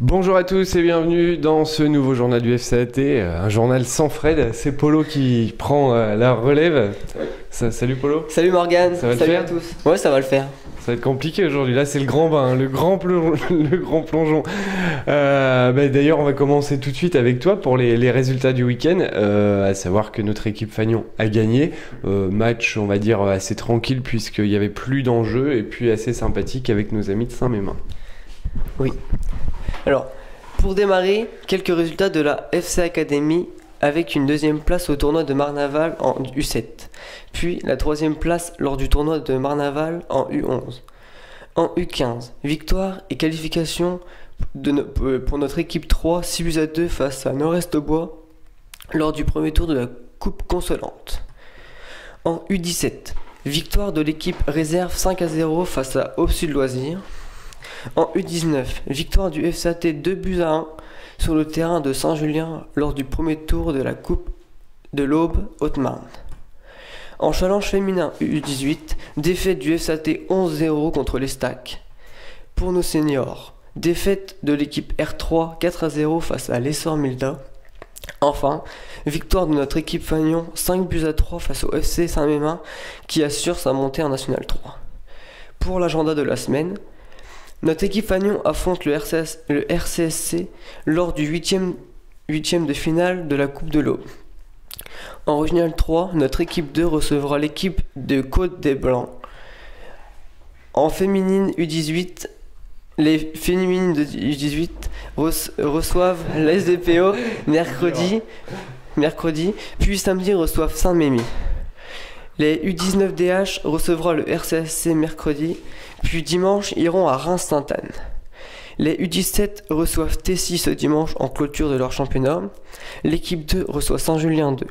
Bonjour à tous et bienvenue dans ce nouveau journal du FCAT, un journal sans Fred, c'est Polo qui prend la relève. Salut Polo. Salut Morgane, ça va salut faire à tous. Ouais, ça va le faire. Ça va être compliqué aujourd'hui, là c'est le grand bain, le grand plongeon. D'ailleurs on va commencer tout de suite avec toi pour les résultats du week-end, à savoir que notre équipe Fagnon a gagné, match on va dire assez tranquille puisqu'il n'y avait plus d'enjeux et puis assez sympathique avec nos amis de Saint-Mémin. Oui. Alors, pour démarrer, quelques résultats de la FC Academy avec une deuxième place au tournoi de Marnaval en U7, puis la troisième place lors du tournoi de Marnaval en U11. En U15, victoire et qualification pour notre équipe 3, 6-2 face à Nord-Est-Bois lors du premier tour de la Coupe Consolante. En U17, victoire de l'équipe réserve 5-0 face à Aube-Sud Loisirs. En U19, victoire du FCAT 2-1 sur le terrain de Saint-Julien lors du premier tour de la Coupe de l'Aube Haute-Marne. En challenge féminin U18, défaite du FCAT 11-0 contre les Stacks. Pour nos seniors, défaite de l'équipe R3 4-0 face à l'Essor Milda. Enfin, victoire de notre équipe Fagnon 5-3 face au FC Saint-Mémin qui assure sa montée en National 3. Pour l'agenda de la semaine, notre équipe Fagnon affronte le RCSC lors du 8e de finale de la Coupe de l'Aube. En Régional 3, notre équipe 2 recevra l'équipe de Côte des Blancs. En féminine U18, les féminines de U18 reçoivent l'SDPO mercredi, puis samedi reçoivent Saint-Mémy. Les U19DH recevra le RCSC mercredi, puis dimanche iront à Reims-Sainte-Anne. Les U17 reçoivent Tessy ce dimanche en clôture de leur championnat. L'équipe 2 reçoit Saint-Julien 2.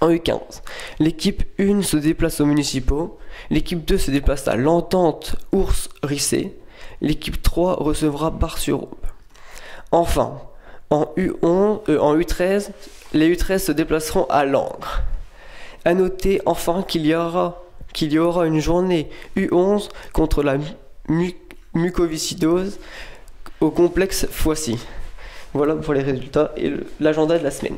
En U15, l'équipe 1 se déplace aux municipaux. L'équipe 2 se déplace à l'Entente Ours-Rissé. L'équipe 3 recevra Bar-sur-Aube. Enfin, en U13, les U13 se déplaceront à Langres. A noter enfin qu'il y aura une journée U11 contre la mucoviscidose au complexe Foissy. Voilà pour les résultats et l'agenda de la semaine.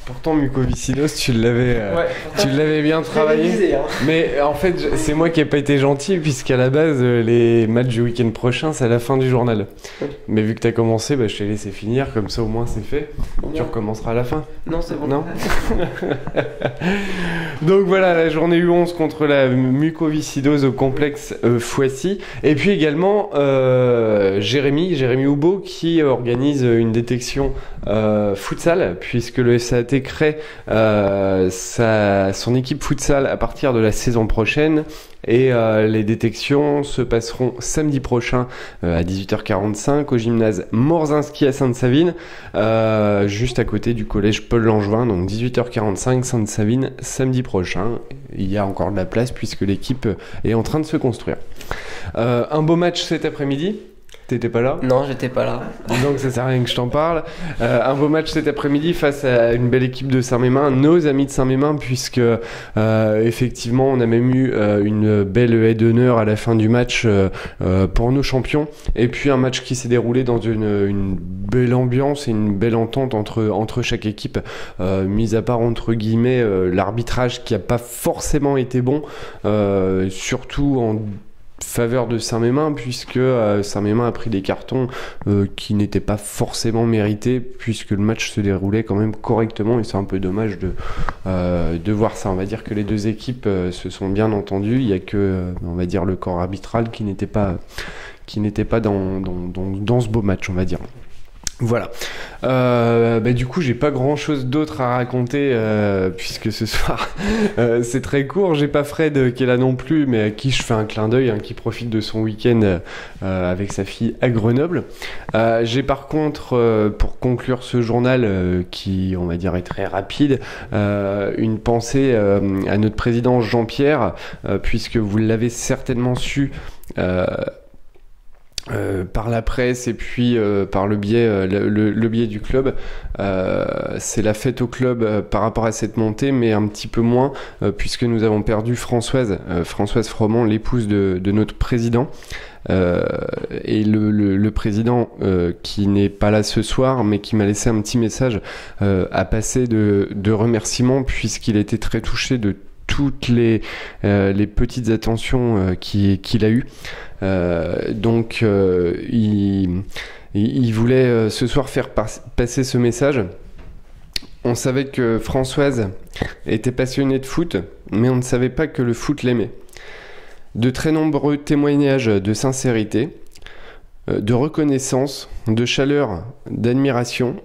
Pourtant mucoviscidose tu l'avais bien travaillé, révisé, hein. Mais en fait c'est moi qui n'ai pas été gentil puisqu'à la base les matchs du week-end prochain c'est à la fin du journal. Oui. Mais vu que tu as commencé, je t'ai laissé finir, comme ça au moins c'est fait. Tu recommenceras à la fin. Non, c'est bon. Non. Donc voilà, la journée U11 contre la mucoviscidose au complexe Foissy. Et puis également Jérémy Houbeau qui organise une détection futsal, puisque le FCAT crée son équipe futsal à partir de la saison prochaine. Et les détections se passeront samedi prochain à 18h45 au gymnase Morzinski à Sainte-Savine, juste à côté du collège Paul Langevin. Donc 18h45 Sainte-Savine samedi prochain. Il y a encore de la place puisque l'équipe est en train de se construire. Un beau match cet après-midi. T'étais pas là ? Non, j'étais pas là. Donc ça sert à rien que je t'en parle. Un beau match cet après-midi face à une belle équipe de Saint-Mémin, nos amis de Saint-Mémin, puisque effectivement on a même eu une belle haie d'honneur à la fin du match pour nos champions. Et puis un match qui s'est déroulé dans une belle ambiance et une belle entente entre chaque équipe, mis à part entre guillemets l'arbitrage qui a pas forcément été bon, surtout en faveur de Saint-Mémin, puisque Saint-Mémin a pris des cartons qui n'étaient pas forcément mérités, puisque le match se déroulait quand même correctement, et c'est un peu dommage de voir ça. On va dire que les deux équipes se sont bien entendues, il n'y a que on va dire le corps arbitral qui n'était pas dans ce beau match, on va dire. Voilà. Du coup, j'ai pas grand chose d'autre à raconter puisque ce soir c'est très court. J'ai pas Fred qui est là non plus, mais à qui je fais un clin d'œil, qui profite de son week-end avec sa fille à Grenoble. J'ai par contre, pour conclure ce journal qui, on va dire, est très rapide, une pensée à notre président Jean-Pierre, puisque vous l'avez certainement su. par la presse et puis par le biais, le biais du club. C'est la fête au club par rapport à cette montée, mais un petit peu moins, puisque nous avons perdu Françoise Froment, l'épouse de notre président. Et le président qui n'est pas là ce soir, mais qui m'a laissé un petit message, a passé de remerciements, puisqu'il était très touché de toutes les petites attentions qu'il a eues. Donc il voulait ce soir faire passer ce message. On savait que Françoise était passionnée de foot, mais on ne savait pas que le foot l'aimait. De très nombreux témoignages de sincérité, de reconnaissance, de chaleur, d'admiration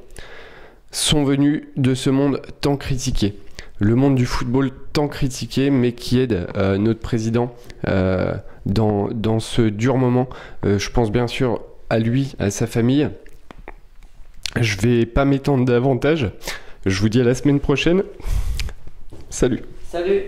sont venus de ce monde tant critiqué. Le monde du football tant critiqué, mais qui aide notre président dans ce dur moment. Je pense bien sûr à lui, à sa famille. Je vais pas m'étendre davantage. Je vous dis à la semaine prochaine. Salut. Salut.